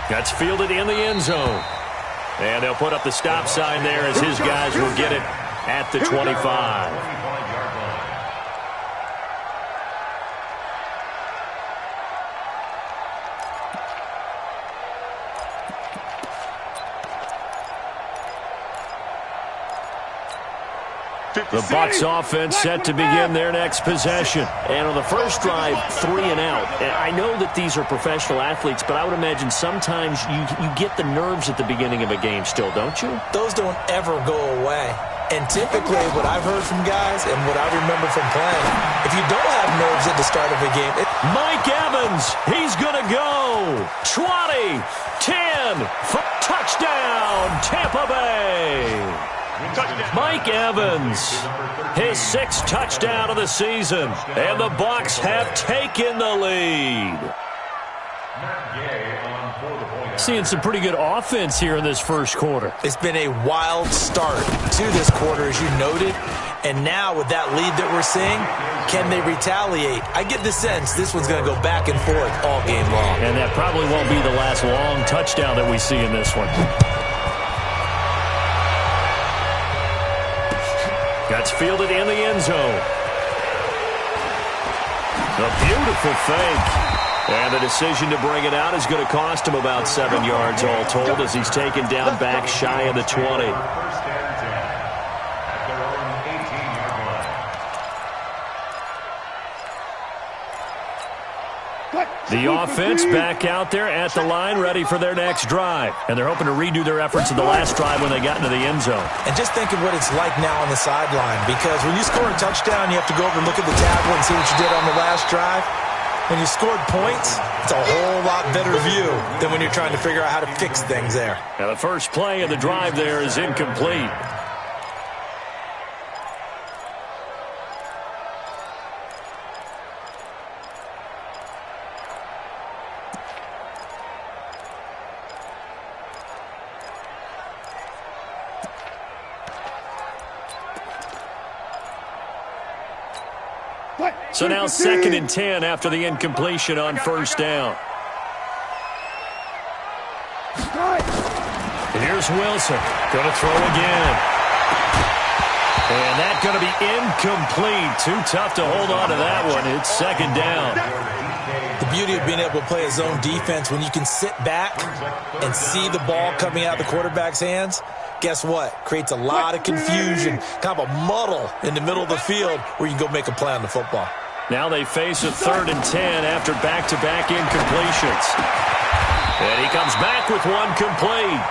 That's fielded in the end zone. And they'll put up the stop sign there as his guys will get it at the 25. The Bucs offense set to begin their next possession. And on the first drive, 3 and out. And I know that these are professional athletes, but I would imagine sometimes you get the nerves at the beginning of a game still, don't you? Those don't ever go away. And typically what I've heard from guys and what I remember from playing, if you don't have nerves at the start of a game. Mike Evans, he's going to go. 20, 10, touchdown, Tampa Bay. Mike Evans, his 6th touchdown of the season, and the Bucs have taken the lead. Seeing some pretty good offense here in this first quarter. It's been a wild start to this quarter, as you noted, and now with that lead that we're seeing, can they retaliate? I get the sense this one's going to go back and forth all game long. And that probably won't be the last long touchdown that we see in this one. That's fielded in the end zone. A beautiful fake. And the decision to bring it out is going to cost him about 7 yards all told as he's taken down back shy of the 20. The offense back out there at the line, ready for their next drive. And they're hoping to redo their efforts in the last drive when they got into the end zone. And just think of what it's like now on the sideline, because when you score a touchdown, you have to go over and look at the tablet and see what you did on the last drive. When you scored points, it's a whole lot better view than when you're trying to figure out how to fix things there. Now the first play of the drive there is incomplete. So now 2nd and 10 after the incompletion on first down. And here's Wilson. Going to throw again. And that's going to be incomplete. Too tough to hold on to that one. It's 2nd down. The beauty of being able to play a zone defense when you can sit back and see the ball coming out of the quarterback's hands, guess what? Creates a lot of confusion, kind of a muddle in the middle of the field where you can go make a play on the football. Now they face a 3rd and 10 after back-to-back incompletions. And he comes back with one complete.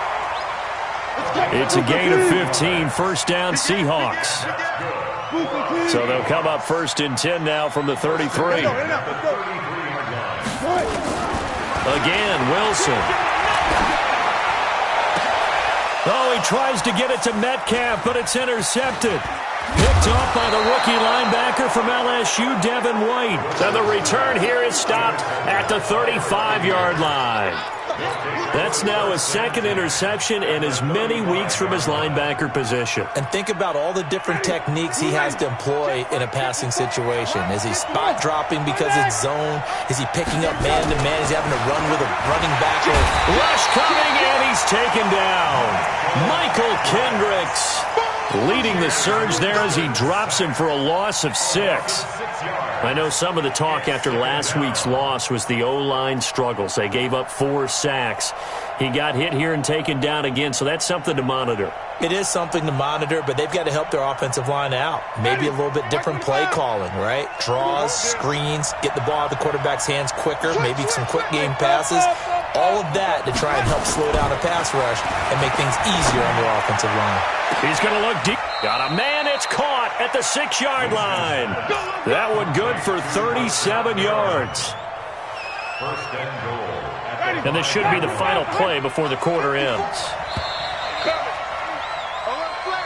It's a gain of 15, first down Seahawks. So they'll come up 1st and 10 now from the 33. Again, Wilson. Oh, he tries to get it to Metcalf, but it's intercepted. Picked off by the rookie linebacker from LSU, Devin White. And the return here is stopped at the 35-yard line. That's now his 2nd interception in as many weeks from his linebacker position. And think about all the different techniques he has to employ in a passing situation. Is he spot dropping because it's zone? Is he picking up man-to-man? Is he having to run with a running back? Rush coming, and he's taken down. Michael Kendricks leading the surge there as he drops him for a loss of 6. I know some of the talk after last week's loss was the O-line struggles. They gave up 4 sacks. He got hit here and taken down again, so that's something to monitor. It is something to monitor, but they've got to help their offensive line out. Maybe a little bit different play calling, right? Draws, screens, get the ball out of the quarterback's hands quicker, maybe some quick game passes. All of that to try and help slow down a pass rush and make things easier on their offensive line. He's going to look deep. Got a man. It's caught at the 6-yard line. That one good for 37 yards. And this should be the final play before the quarter ends.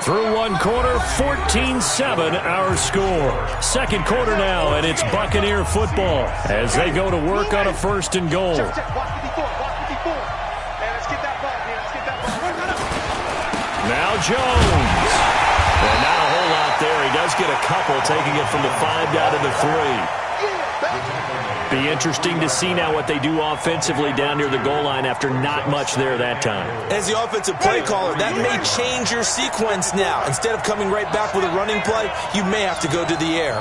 Through one quarter, 14-7 our score. 2nd quarter now, and it's Buccaneer football as they go to work on a 1st and goal. Now Jones. And not a whole lot there. He does get a couple, taking it from the 5 down to the 3. Be interesting to see now what they do offensively down near the goal line after not much there that time. As the offensive play caller, that may change your sequence now. Instead of coming right back with a running play, you may have to go to the air.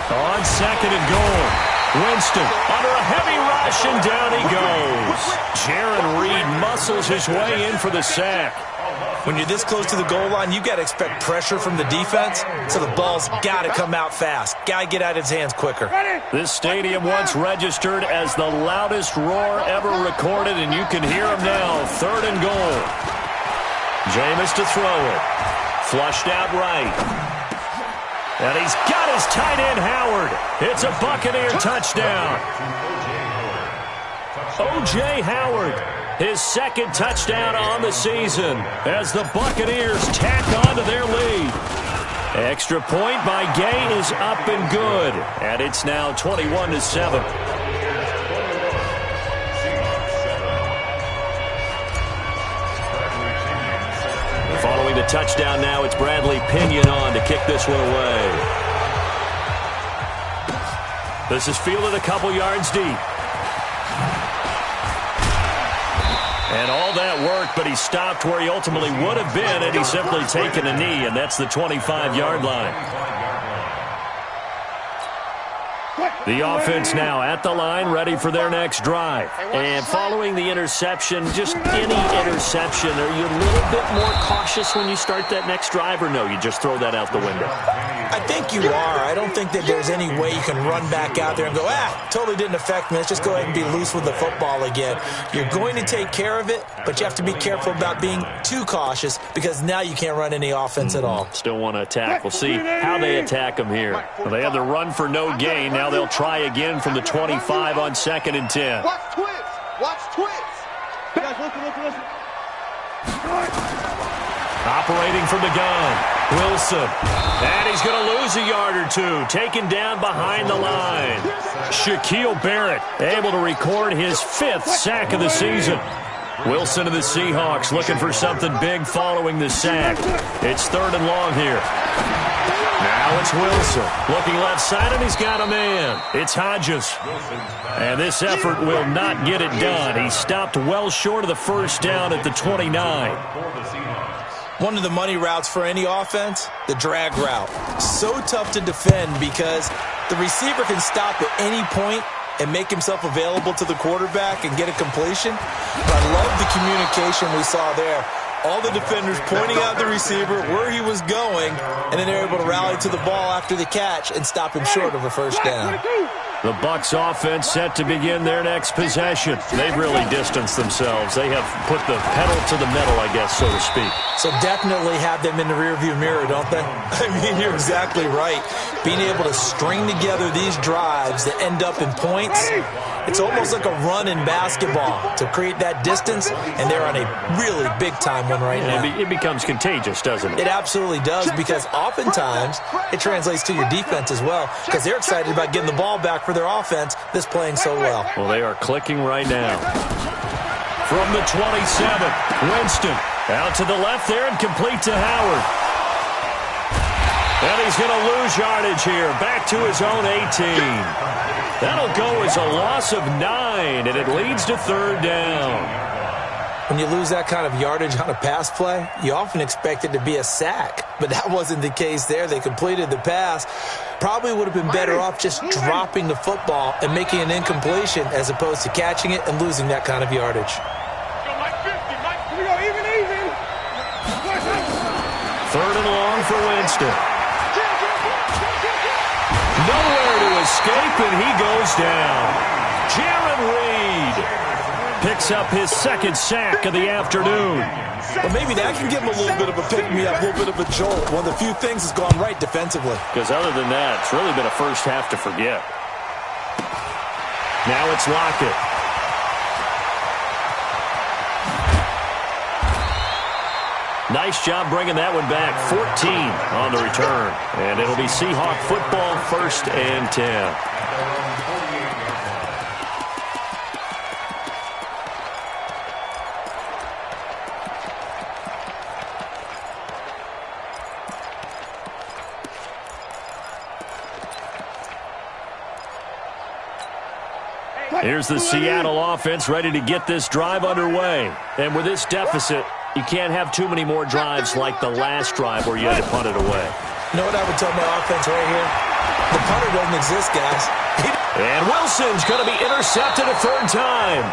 On second and goal, Winston under a heavy rush, and down he goes. Jaron Reed muscles his way in for the sack. When you're this close to the goal line, you got to expect pressure from the defense, so the ball's got to come out fast. Got to get out of his hands quicker. This stadium once registered as the loudest roar ever recorded, and you can hear him now. Third and goal. Jameis to throw it. Flushed out right. And he's got his tight end, Howard. It's a Buccaneer touchdown. O.J. Howard, his second touchdown on the season as the Buccaneers tack on to their lead. Extra point by Gay is up and good, and it's now 21-7. Following the touchdown now, it's Bradley Pinion on to kick this one away. This is fielded a couple yards deep. And all that work, but he stopped where he ultimately would have been had he simply taken a knee, and that's the 25-yard line. The offense now at the line, ready for their next drive. And following the interception, just any interception, are you a little bit more cautious when you start that next drive, or no, you just throw that out the window? I think you are. I don't think that there's any way you can run back out there and go, totally didn't affect me. Let's just go ahead and be loose with the football again. You're going to take care of it, but you have to be careful about being too cautious because now you can't run any offense at all. Still want to attack. We'll see how they attack them here. Well, they had the run for no gain. Now they'll try again from the 25 on second and 10. Watch twins. Watch twins. You guys, listen. Operating from the gun, Wilson. And he's going to lose a yard or two. Taken down behind the line. Shaquille Barrett able to record his 5th sack of the season. Wilson and the Seahawks looking for something big following the sack. It's third and long here. Now it's Wilson. Looking left side, and he's got a man. It's Hodges. And this effort will not get it done. He stopped well short of the first down at the 29. One of the money routes for any offense, the drag route. So tough to defend because the receiver can stop at any point and make himself available to the quarterback and get a completion. But I love the communication we saw there. All the defenders pointing out the receiver, where he was going, and then they're able to rally to the ball after the catch and stop him short of a first down. The Bucs offense set to begin their next possession. They've really distanced themselves. They have put the pedal to the metal, I guess, so to speak. So definitely have them in the rearview mirror, don't they? I mean, you're exactly right. Being able to string together these drives that end up in points, it's almost like a run in basketball to create that distance, and they're on a really big-time one right now. It becomes contagious, doesn't it? It absolutely does, because oftentimes it translates to your defense as well, because they're excited about getting the ball back for their offense that's playing so well. Well, they are clicking right now. From the 27, Winston out to the left there and complete to Howard. And he's going to lose yardage here, back to his own 18. That'll go as a loss of 9, and it leads to third down. When you lose that kind of yardage on a pass play, you often expect it to be a sack, but that wasn't the case there. They completed the pass. Probably would have been better off just dropping the football and making an incompletion as opposed to catching it and losing that kind of yardage. Third and long for Winston. Nowhere to escape, and he goes down. Jaron Reed picks up his second sack of the afternoon. Well, maybe that can give him a little bit of a pick-me-up, a little bit of a jolt. One of the few things that's gone right defensively. Because other than that, it's really been a first half to forget. Now it's Lockett. Nice job bringing that one back. 14 on the return. And it'll be Seahawk football, 1st and 10. Here's the Seattle offense ready to get this drive underway. And with this deficit, you can't have too many more drives like the last drive where you had to punt it away. You know what I would tell my offense right here? The punter doesn't exist, guys. And Wilson's going to be intercepted a third time.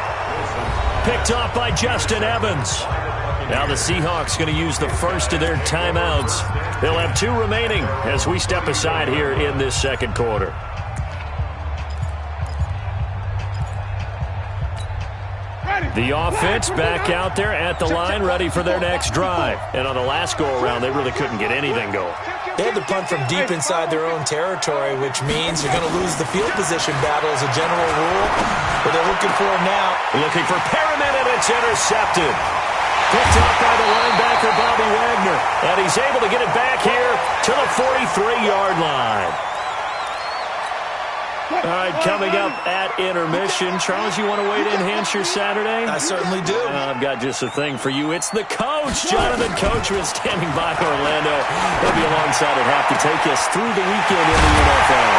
Picked off by Justin Evans. Now the Seahawks going to use the first of their timeouts. They'll have 2 remaining as we step aside here in this second quarter. The offense back out there at the line, ready for their next drive. And on the last go-around, they really couldn't get anything going. They had to punt from deep inside their own territory, which means you're going to lose the field position battle as a general rule. But they're looking for it now. Looking for Perriman, and it's intercepted. Picked up by the linebacker, Bobby Wagner. And he's able to get it back here to the 43-yard line. All right, coming up at intermission. Charles, you want to wait to enhance your Saturday? I certainly do. I've got just a thing for you. It's the coach, Jonathan Coachman, standing by Orlando. He'll be alongside at half to take us through the weekend in the NFL.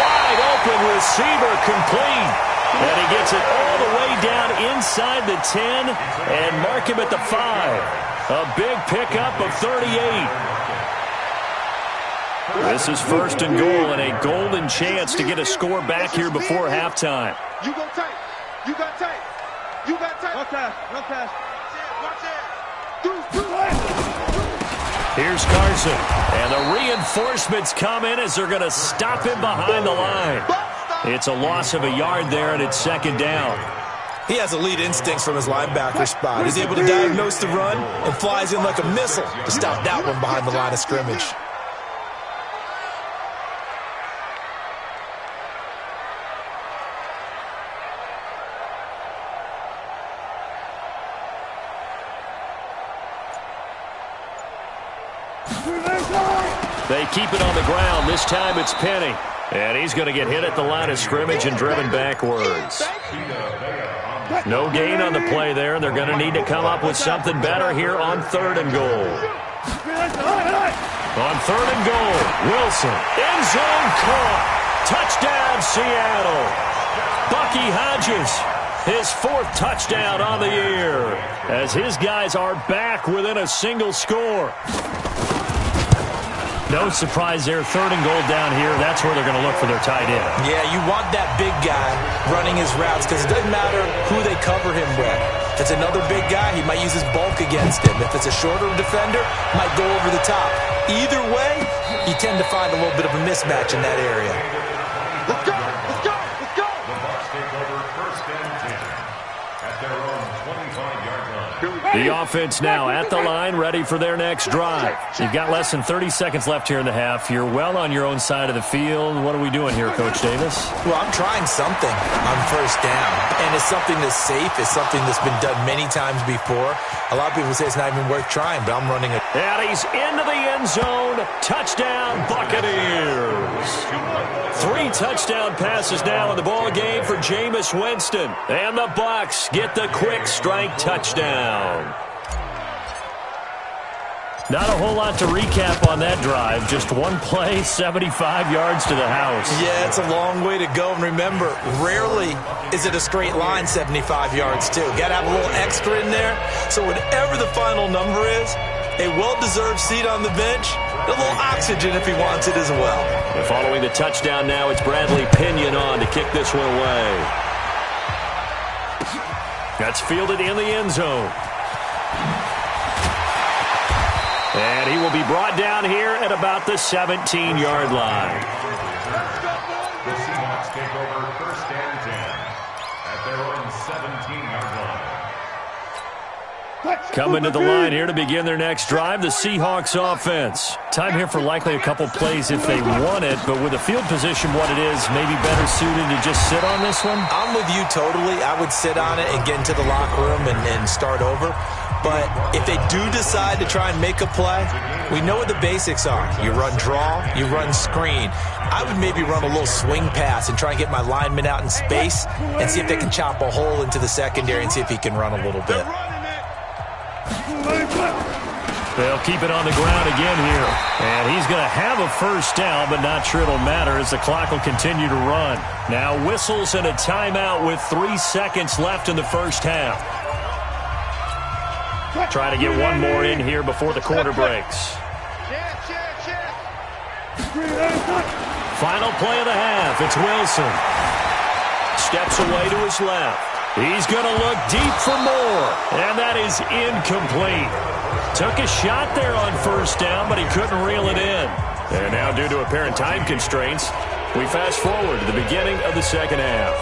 Wide open receiver complete. And he gets it all the way down inside the 10 and mark him at the 5. A big pickup of 38. This is first and goal and a golden chance to get a score back here before halftime. You go tight. You got tight. You got tight. One pass. Watch it. Here's Carson. And the reinforcements come in as they're going to stop him behind the line. It's a loss of a yard there, and it's second down. He has elite instincts from his linebacker spot. He's able to diagnose the run and flies in like a missile to stop that one behind the line of scrimmage. They keep it on the ground. This time it's Penny. And he's going to get hit at the line of scrimmage and driven backwards. No gain on the play there. They're going to need to come up with something better here on third and goal. On third and goal, Wilson. End zone caught. Touchdown, Seattle. Bucky Hodges, his 4th touchdown on the year, as his guys are back within a single score. No surprise there, third and goal down here. That's where they're going to look for their tight end. Yeah, you want that big guy running his routes because it doesn't matter who they cover him with. If it's another big guy, he might use his bulk against him. If it's a shorter defender, might go over the top. Either way, you tend to find a little bit of a mismatch in that area. Let's go. Let's go. Let's go. The Bucs take over first and 10 at their own 25-yard line. The offense now at the line, ready for their next drive. You've got less than 30 seconds left here in the half. You're well on your own side of the field. What are we doing here, Coach Davis? Well, I'm trying something on first down, and it's something that's safe. It's something that's been done many times before. A lot of people say it's not even worth trying, but I'm running it. And he's into the end zone. Touchdown, Buccaneers. 3 touchdown passes now in the ball game for Jameis Winston. And the Bucs get the quick strike touchdown. Not a whole lot to recap on that drive. Just one play, 75 yards to the house. Yeah, it's a long way to go. And remember, rarely is it a straight line 75 yards, too. Got to have a little extra in there. So whatever the final number is, a well-deserved seat on the bench, a little oxygen if he wants it as well. And following the touchdown now, it's Bradley Pinion on to kick this one away. That's fielded in the end zone. And he will be brought down here at about the 17-yard line. The Seahawks take over first and 10 at their own 17-yard line. Coming to the line here to begin their next drive, the Seahawks offense. Time here for likely a couple plays if they want it, but with the field position what it is, maybe better suited to just sit on this one? I'm with you totally. I would sit on it and get into the locker room and start over. But if they do decide to try and make a play, we know what the basics are. You run draw, you run screen. I would maybe run a little swing pass and try and get my lineman out in space and see if they can chop a hole into the secondary and see if he can run a little bit. They'll keep it on the ground again here. And he's going to have a first down, but not sure it'll matter as the clock will continue to run. Now whistles and a timeout with 3 seconds left in the first half. Try to get one more in here before the quarter breaks. Final play of the half. It's Wilson. Steps away to his left. He's going to look deep for more. And that is incomplete. Took a shot there on first down, but he couldn't reel it in. And now, due to apparent time constraints, we fast forward to the beginning of the second half.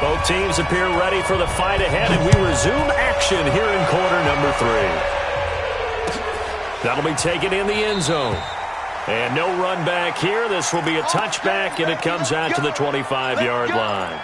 Both teams appear ready for the fight ahead, and we resume action here in quarter number 3. That'll be taken in the end zone. And no run back here. This will be a touchback, and it comes out to the 25-yard line.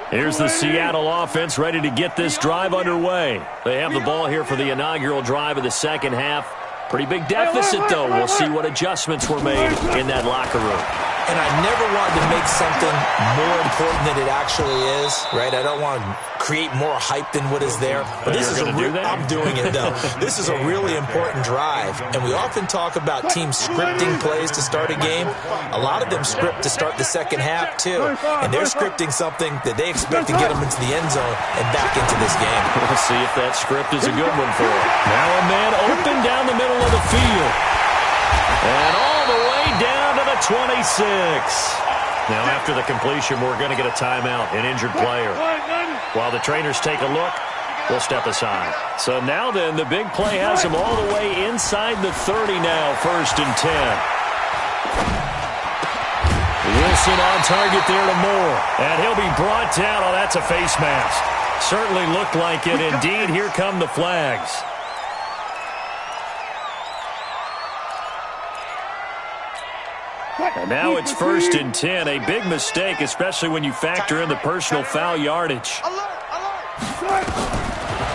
Here's the Seattle offense ready to get this drive underway. They have the ball here for the inaugural drive of the second half. Pretty big deficit, though. We'll see what adjustments were made in that locker room. And I never wanted to make something more important than it actually is, right? I don't want to create more hype than what is there. But this is I'm doing it, though. This is a really important drive. And we often talk about teams scripting plays to start a game. A lot of them script to start the second half, too. And they're scripting something that they expect to get them into the end zone and back into this game. We'll see if that script is a good one for them. Now a man open down the middle of the field. And all the way down to the 26. Now after the completion, we're going to get a timeout, an injured player. While the trainers take a look, we'll step aside. So now then, the big play has him all the way inside the 30 now, 1st and 10. Wilson on target there to Moore. And he'll be brought down. Oh, that's a face mask. Certainly looked like it. Indeed, here come the flags. And now it's 1st and 10. A big mistake, especially when you factor in the personal foul yardage.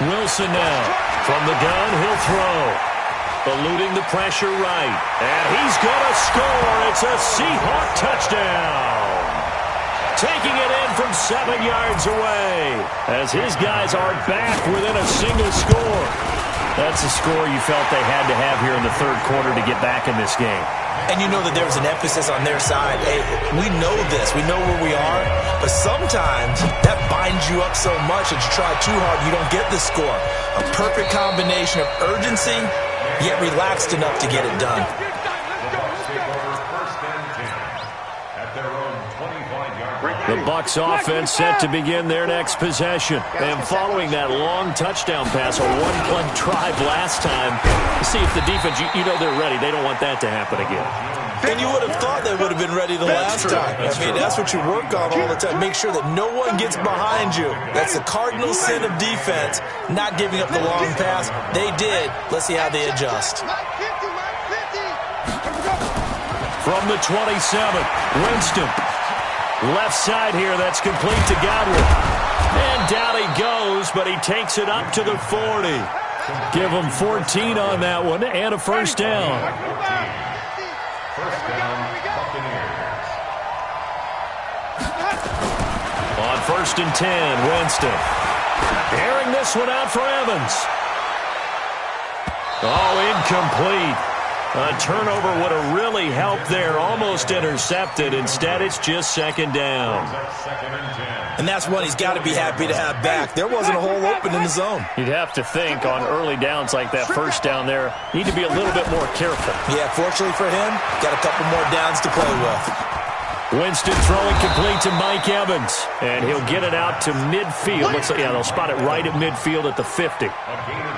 Wilson now. From the gun, he'll throw. Eluding the pressure right. And he's going to score. It's a Seahawk touchdown. Taking it in from 7 yards away. As his guys are back within a single score. That's a score you felt they had to have here in the third quarter to get back in this game. And you know that there's an emphasis on their side. Hey, we know this. We know where we are. But sometimes that binds you up so much that you try too hard, you don't get the score. A perfect combination of urgency, yet relaxed enough to get it done. The Bucs offense set to begin their next possession. And following that long touchdown pass, a one-play drive last time, see if the defense, you know they're ready. They don't want that to happen again. And you would have thought they would have been ready the last time. That's what you work on all the time. Make sure that no one gets behind you. That's the cardinal sin of defense, not giving up the long pass. They did. Let's see how they adjust. From the 27, Winston. Left side here, that's complete to Godwin. And down he goes, but he takes it up to the 40. Give him 14 on that one and a first down. First down, Buccaneers. On 1st and 10, Winston. Airing this one out for Evans. Oh, incomplete. A turnover would have really helped there. Almost intercepted. Instead, it's just 2nd down. And that's one he's got to be happy to have back. There wasn't a hole open in the zone. You'd have to think on early downs like that first down there, need to be a little bit more careful. Yeah, fortunately for him, got a couple more downs to play with. Winston throwing complete to Mike Evans. And he'll get it out to midfield. Looks like, yeah, they'll spot it right at midfield at the 50.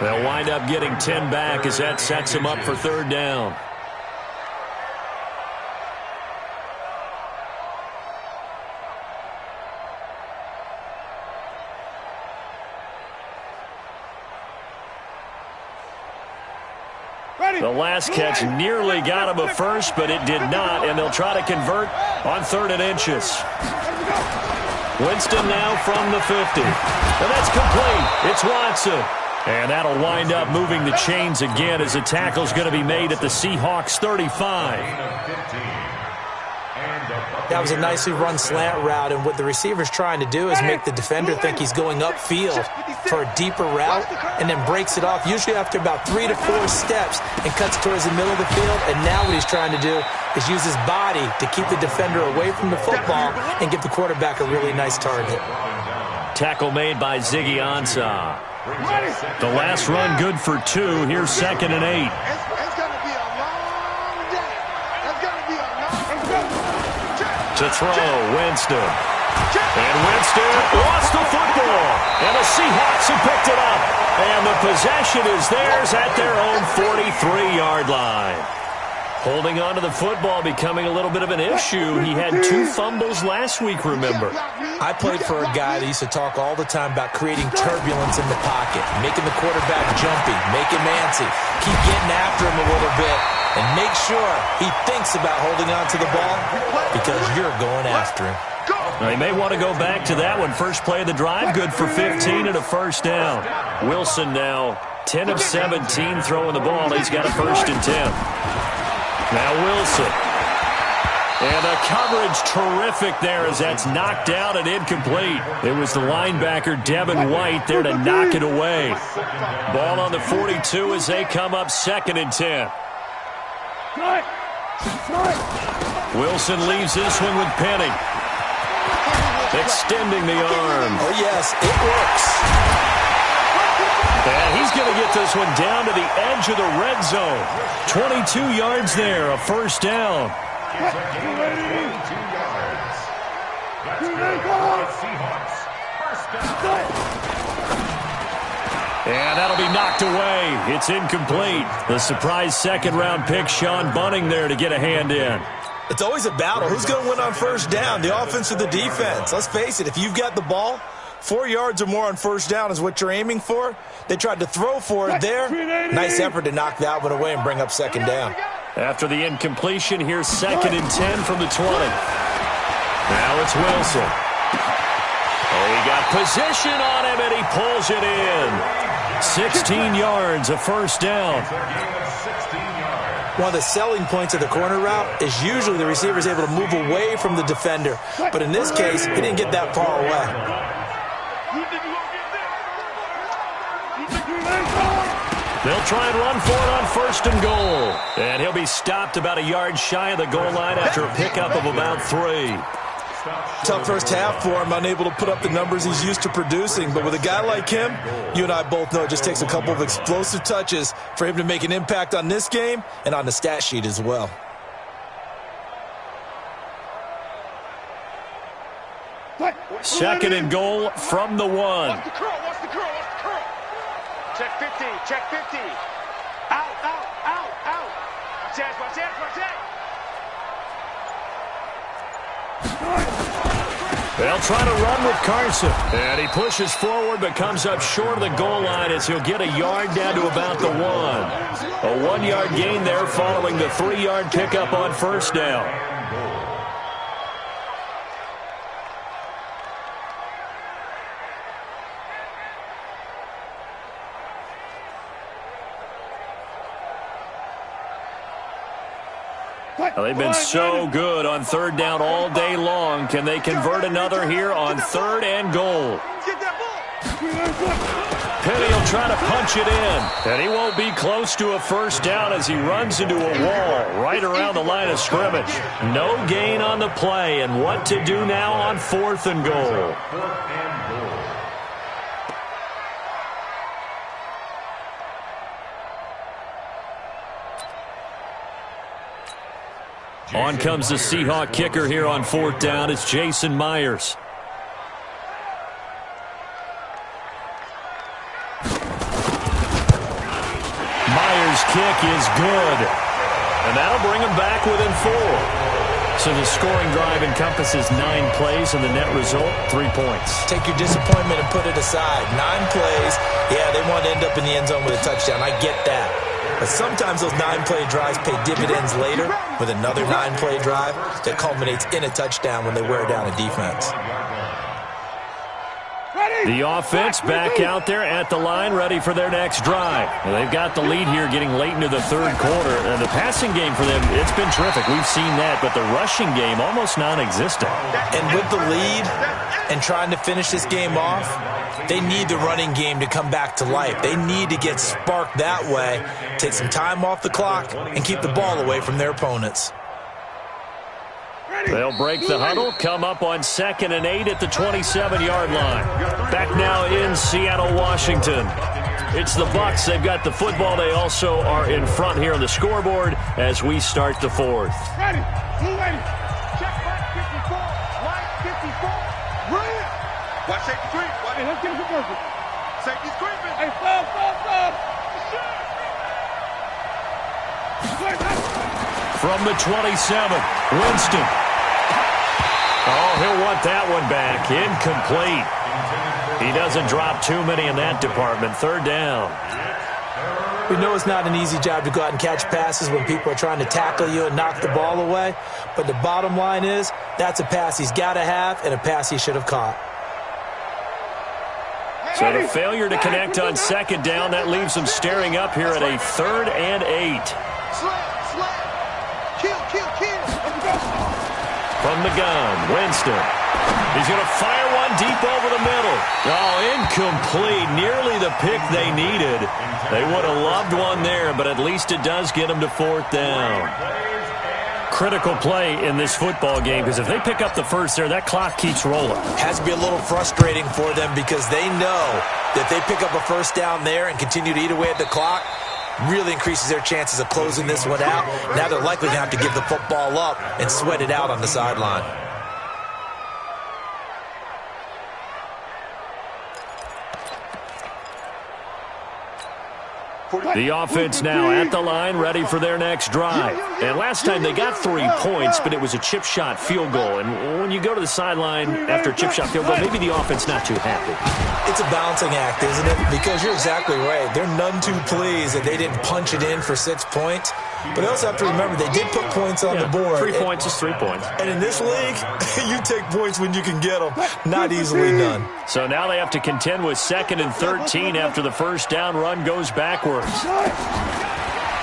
They'll wind up getting 10 back as that sets them up for 3rd down. The last catch nearly got him a first, but it did not, and they'll try to convert on 3rd and inches. Winston now from the 50. And that's complete. It's Watson. And that'll wind up moving the chains again as the tackle's going to be made at the Seahawks 35. That was a nicely run slant route, and what the receiver's trying to do is make the defender think he's going upfield for a deeper route and then breaks it off, usually after about 3 to 4 steps, and cuts towards the middle of the field. And now what he's trying to do is use his body to keep the defender away from the football and give the quarterback a really nice target. Tackle made by Ziggy Ansah. The last run good for 2. Here's 2nd and 8. To throw, Winston. And Winston lost the football. And the Seahawks have picked it up. And the possession is theirs at their own 43-yard line. Holding on to the football becoming a little bit of an issue. He had 2 fumbles last week, remember. I played for a guy that used to talk all the time about creating turbulence in the pocket, making the quarterback jumpy, make him antsy, keep getting after him a little bit, and make sure he thinks about holding on to the ball because you're going after him. They may want to go back to that one. First play of the drive, good for 15 and a first down. Wilson now 10 of 17 throwing the ball. He's got a 1st and 10. Now Wilson. And the coverage terrific there as that's knocked out and incomplete. It was the linebacker Devin White there to knock it away. Ball on the 42 as they come up 2nd and 10. Wilson leaves this one with Penny. Extending the arm. Oh, yes, it works. And he's going to get this one down to the edge of the red zone. 22 yards there, a first down. That's Seahawks. First down. And that'll be knocked away. It's incomplete. The surprise 2nd-round pick, Sean Bunning, there to get a hand in. It's always a battle. Who's going to win on first down, the offense or the defense? Let's face it, if you've got the ball, 4 yards or more on first down is what you're aiming for. They tried to throw for it there. Nice effort to knock that one away and bring up 2nd down. After the incompletion, here's 2nd and 10 from the 20. Now it's Wilson. Oh, he got position on him, and he pulls it in. 16 yards, a first down. One of the selling points of the corner route is usually the receiver is able to move away from the defender. But in this case, he didn't get that far away. They'll try and run for it on 1st and goal. And he'll be stopped about a yard shy of the goal line after a pickup of about 3. Tough first half for him, unable to put up the numbers he's used to producing. But with a guy like him, you and I both know it just takes a couple of explosive touches for him to make an impact on this game and on the stat sheet as well. Second and goal from the 1. Watch the curl, watch the curl, watch the curl. Check 50, check 50. Out, out, out, out. Watch out, watch out, watch out. They'll try to run with Carson. And he pushes forward but comes up short of the goal line as he'll get a yard down to about the 1. A 1-yard gain there following the 3-yard pickup on first down. Well, they've been so good on 3rd down all day long. Can they convert another here on 3rd and goal? Penny will try to punch it in. And he won't be close to a first down as he runs into a wall right around the line of scrimmage. No gain on the play. And what to do now on 4th and goal? On comes the Seahawk kicker here on 4th down. It's Jason Myers. Myers' kick is good. And that'll bring him back within 4. So the scoring drive encompasses 9 plays, and the net result, 3 points. Take your disappointment and put it aside. 9 plays. Yeah, they want to end up in the end zone with a touchdown. I get that. But sometimes those 9-play drives pay dividends later with another 9-play drive that culminates in a touchdown when they wear down a defense. Ready? The offense back out there at the line, ready for their next drive. Well, they've got the lead here getting late into the third quarter. And the passing game for them, it's been terrific. We've seen that, but the rushing game almost non-existent. And with the lead and trying to finish this game off, they need the running game to come back to life. They need to get sparked that way, take some time off the clock, and keep the ball away from their opponents. They'll break the huddle, come up on 2nd and 8 at the 27-yard line. Back now in Seattle, Washington. It's the Bucs. They've got the football. They also are in front here on the scoreboard as we start the fourth. Ready. Blue ready. Check line 54. Line 54. Ready. Watch safety creep. Hey, let's get it for perfect. Safety's creeping. Hey, stop. From the 27, Winston. Oh, he'll want that one back. Incomplete. He doesn't drop too many in that department. 3rd down. We know it's not an easy job to go out and catch passes when people are trying to tackle you and knock the ball away. But the bottom line is, that's a pass he's got to have and a pass he should have caught. So the failure to connect on 2nd down, that leaves them staring up here at a 3rd and 8. From the gun, Winston. He's going to fire one deep over the middle. Oh, incomplete. Nearly the pick they needed. They would have loved one there, but at least it does get them to 4th down. Critical play in this football game, because if they pick up the first there, that clock keeps rolling. Has to be a little frustrating for them because they know that they pick up a 1st down there and continue to eat away at the clock, really increases their chances of closing this one out. Now they're likely going to have to give the football up and sweat it out on the sideline. The offense now at the line, ready for their next drive. And last time they got 3 points, but it was a chip shot field goal. And when you go to the sideline after a chip shot field goal, maybe the offense not too happy. It's a balancing act, isn't it? Because you're exactly right. They're none too pleased that they didn't punch it in for 6 points. But they also have to remember they did put points on the board. 3 points is 3 points. And in this league, you take points when you can get them. Not easily done. So now they have to contend with 2nd and 13 after the 1st down run goes backwards.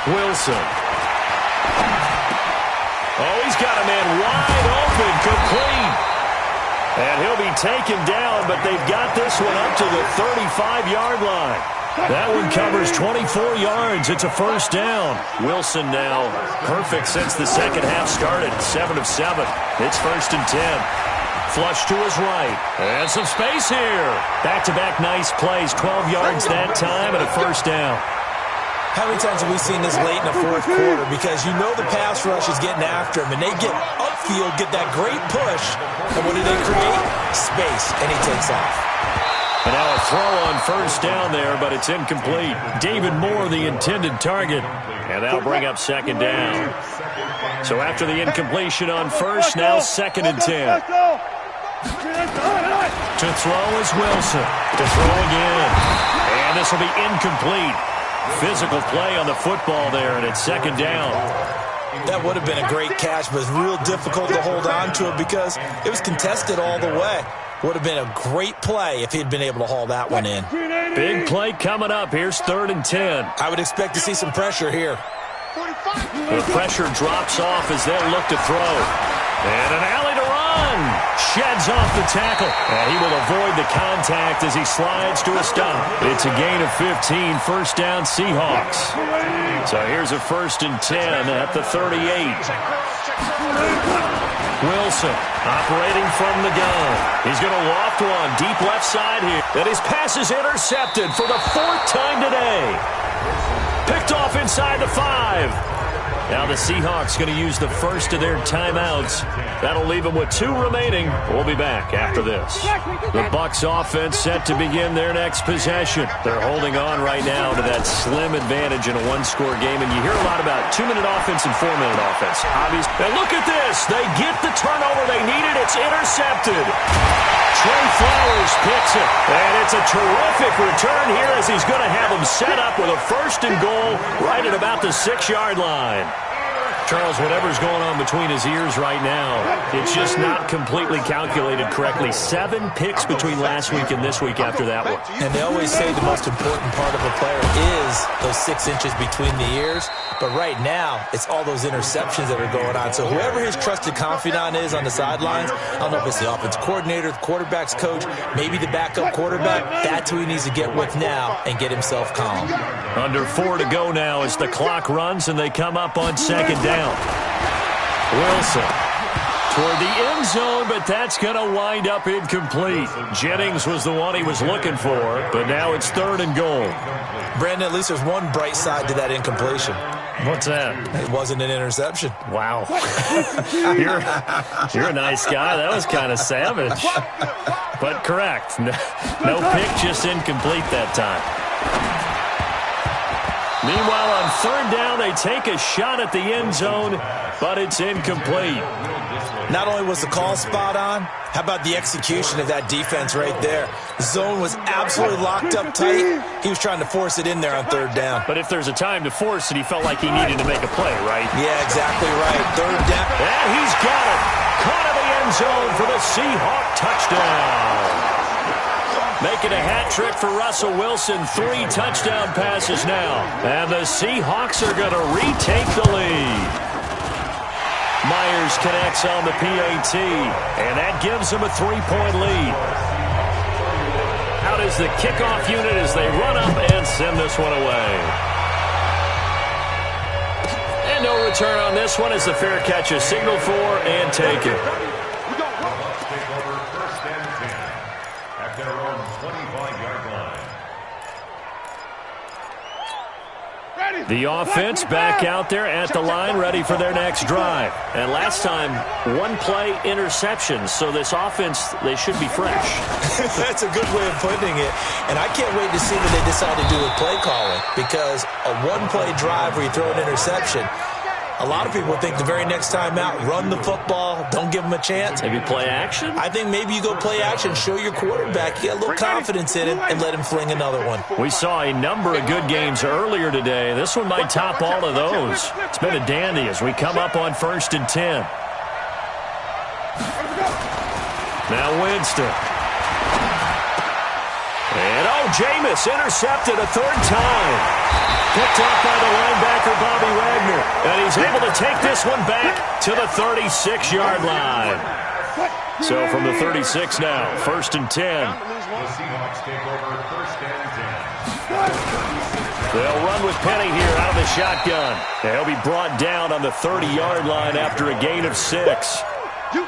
Wilson. Oh, he's got a man wide open, complete. And he'll be taken down, but they've got this one up to the 35-yard line. That one covers 24 yards. It's a 1st down. Wilson now perfect since the second half started. 7 of 7. It's 1st and 10. Flush to his right. And some space here. Back-to-back nice plays. 12 yards that time and a 1st down. How many times have we seen this late in the 4th quarter? Because you know the pass rush is getting after him, and they get upfield, get that great push, and what do they create? Space, and he takes off. And now a throw on 1st down there, but it's incomplete. David Moore, the intended target, and that'll bring up 2nd down. So after the incompletion on 1st, now 2nd and 10. To throw is Wilson. To throw again. And this will be incomplete. Physical play on the football there, and it's 2nd down. That would have been a great catch, but it's real difficult to hold on to it because it was contested all the way. Would have been a great play if he'd been able to haul that one in. Big play coming up. Here's 3rd and 10. I would expect to see some pressure here. The pressure drops off as they'll look to throw. And an alley to run. Sheds off the tackle. And he will avoid the contact as he slides to a stop. It's a gain of 15. 1st down Seahawks. So here's a 1st and 10 at the 38. Wilson operating from the gun. He's going to loft one deep left side here. And his pass is intercepted for the 4th time today. Picked off inside the 5. Now the Seahawks going to use the first of their timeouts. That'll leave them with 2 remaining. We'll be back after this. The Bucs offense set to begin their next possession. They're holding on right now to that slim advantage in a 1-score game. And you hear a lot about 2-minute offense and 4-minute offense. Obvious. And look at this. They get the turnover they needed. It's intercepted. Trey Flowers picks it. And it's a terrific return here as he's going to have them set up with a 1st and goal right at about the 6-yard line. Charles, whatever's going on between his ears right now, it's just not completely calculated correctly. 7 picks between last week and this week after that one. And they always say the most important part of a player is those 6 inches between the ears. But right now, it's all those interceptions that are going on. So whoever his trusted confidant is on the sidelines, I don't know if it's the offensive coordinator, the quarterback's coach, maybe the backup quarterback, that's who he needs to get with now and get himself calm. Under 4 to go now as the clock runs and they come up on second down. Wilson toward the end zone, but that's going to wind up incomplete. Jennings was the one he was looking for, but now it's 3rd and goal. Brandon, at least there's one bright side to that incompletion. What's that? It wasn't an interception. Wow. You're a nice guy. That was kind of savage. But correct. No pick, just incomplete that time. Meanwhile, on 3rd down, they take a shot at the end zone, but it's incomplete. Not only was the call spot on, how about the execution of that defense right there? The zone was absolutely locked up tight. He was trying to force it in there on 3rd down. But if there's a time to force it, he felt like he needed to make a play, right? Yeah, exactly right. 3rd down. And he's got it. Caught in the end zone for the Seahawk touchdown. Making a hat trick for Russell Wilson. 3 touchdown passes now. And the Seahawks are going to retake the lead. Myers connects on the PAT, and that gives them a 3-point lead. Out is the kickoff unit as they run up and send this one away. And no return on this one as the fair catch is signaled for and taken. Take over 1st and 10 at their own 25-yard line. The offense back out there at the line, ready for their next drive. And last time, 1-play interception. So this offense, they should be fresh. That's a good way of putting it. And I can't wait to see what they decide to do with play calling. Because a 1-play drive where you throw an interception, a lot of people think the very next time out, run the football, don't give them a chance. Maybe play action? I think maybe you go play action, show your quarterback, get a little confidence in him, and let him fling another one. We saw a number of good games earlier today. This one might top all of those. It's been a dandy as we come up on 1st and 10. Now Winston. And Jameis intercepted a 3rd time. Picked off by the linebacker, Bobby Wagner. And he's able to take this one back to the 36-yard line. So from the 36 now, 1st and 10. The Seahawks take over 1st and 10. They'll run with Penny here out of the shotgun. And he'll be brought down on the 30-yard line after a gain of 6.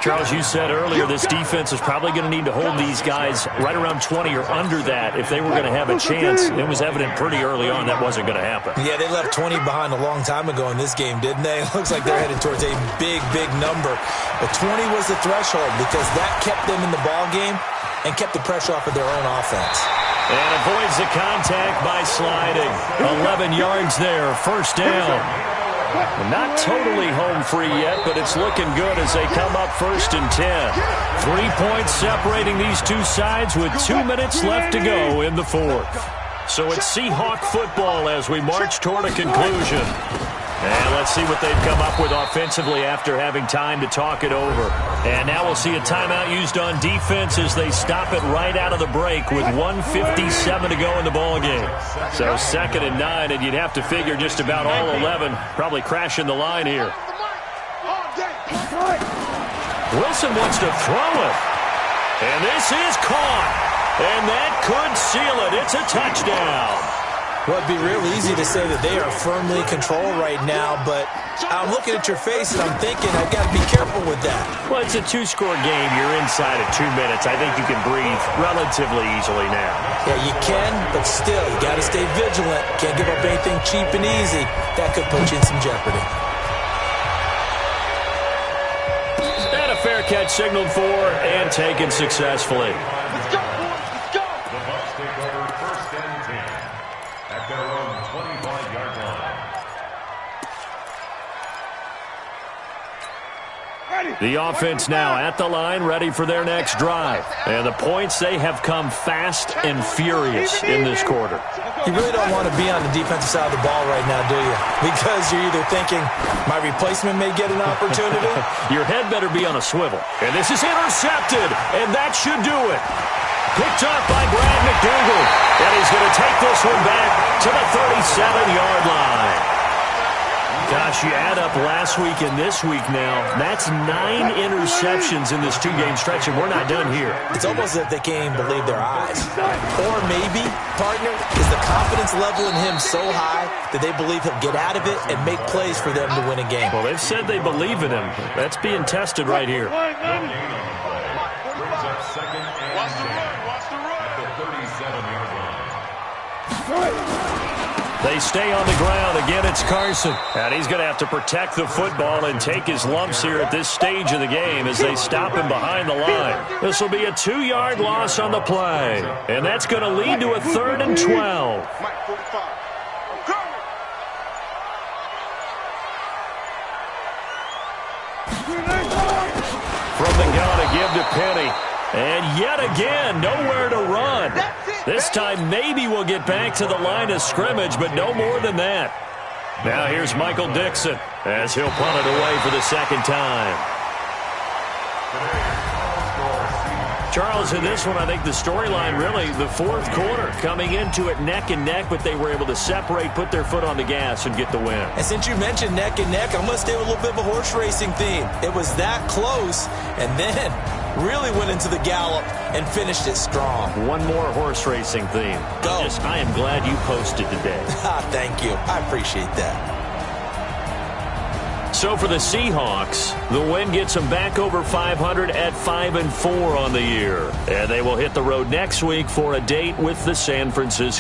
Charles, you said earlier this defense is probably going to need to hold these guys right around 20 or under that if they were going to have a chance. It was evident pretty early on that wasn't going to happen. Yeah, they left 20 behind a long time ago in this game, didn't they? It looks like they're headed towards a big, big number. But 20 was the threshold because that kept them in the ball game and kept the pressure off of their own offense. And avoids the contact by sliding. 11 yards there, 1st down. Not totally home free yet, but it's looking good as they come up 1st and 10. 3 points separating these two sides with 2 minutes left to go in the 4th. So it's Seahawk football as we march toward a conclusion. And let's see what they've come up with offensively after having time to talk it over. And now we'll see a timeout used on defense as they stop it right out of the break with 1:57 to go in the ballgame. So 2nd and 9, and you'd have to figure just about all 11 probably crashing the line here. Wilson wants to throw it. And this is caught. And that could seal it. It's a touchdown. Well, it'd be real easy to say that they are firmly in control right now, but I'm looking at your face and I'm thinking I've got to be careful with that. Well, it's a 2-score game. You're inside of 2 minutes. I think you can breathe relatively easily now. Yeah, you can, but still, you got to stay vigilant. Can't give up anything cheap and easy. That could put you in some jeopardy. And a fair catch signaled for and taken successfully. Let's go, boys. Let's go. The Bucs take over 1st and 10 at their own 25-yard line. The offense now at the line, ready for their next drive. And the points, they have come fast and furious in this quarter. You really don't want to be on the defensive side of the ball right now, do you? Because you're either thinking, my replacement may get an opportunity. Your head better be on a swivel. And this is intercepted, and that should do it. Picked up by Brad McDougal. And he's going to take this one back to the 37-yard line. Gosh, you add up last week and this week now, that's 9 interceptions in this two-game stretch, and we're not done here. It's almost as if they can't even believe their eyes. Or maybe, partner, is the confidence level in him so high that they believe he'll get out of it and make plays for them to win a game. Well, they've said they believe in him. That's being tested right here. Brings up second and 10 at the 37-yard line. They stay on the ground. Again, it's Carson. And he's going to have to protect the football and take his lumps here at this stage of the game as they stop him behind the line. This will be a 2-yard loss on the play. And that's going to lead to a 3rd and 12. From the gun, a give to Penny. And yet again, nowhere to run. This time, maybe we'll get back to the line of scrimmage, but no more than that. Now here's Michael Dixon as he'll punt it away for the second time. Charles, in this one, I think the storyline really, the fourth quarter, coming into it neck and neck, but they were able to separate, put their foot on the gas, and get the win. And since you mentioned neck and neck, I'm going to stay with a little bit of a horse racing theme. It was that close, and then really went into the gallop and finished it strong. One more horse racing theme. Go. I am glad you posted today. Thank you. I appreciate that. So for the Seahawks, the win gets them back over 500 at 5-4 on the year. And they will hit the road next week for a date with the San Francisco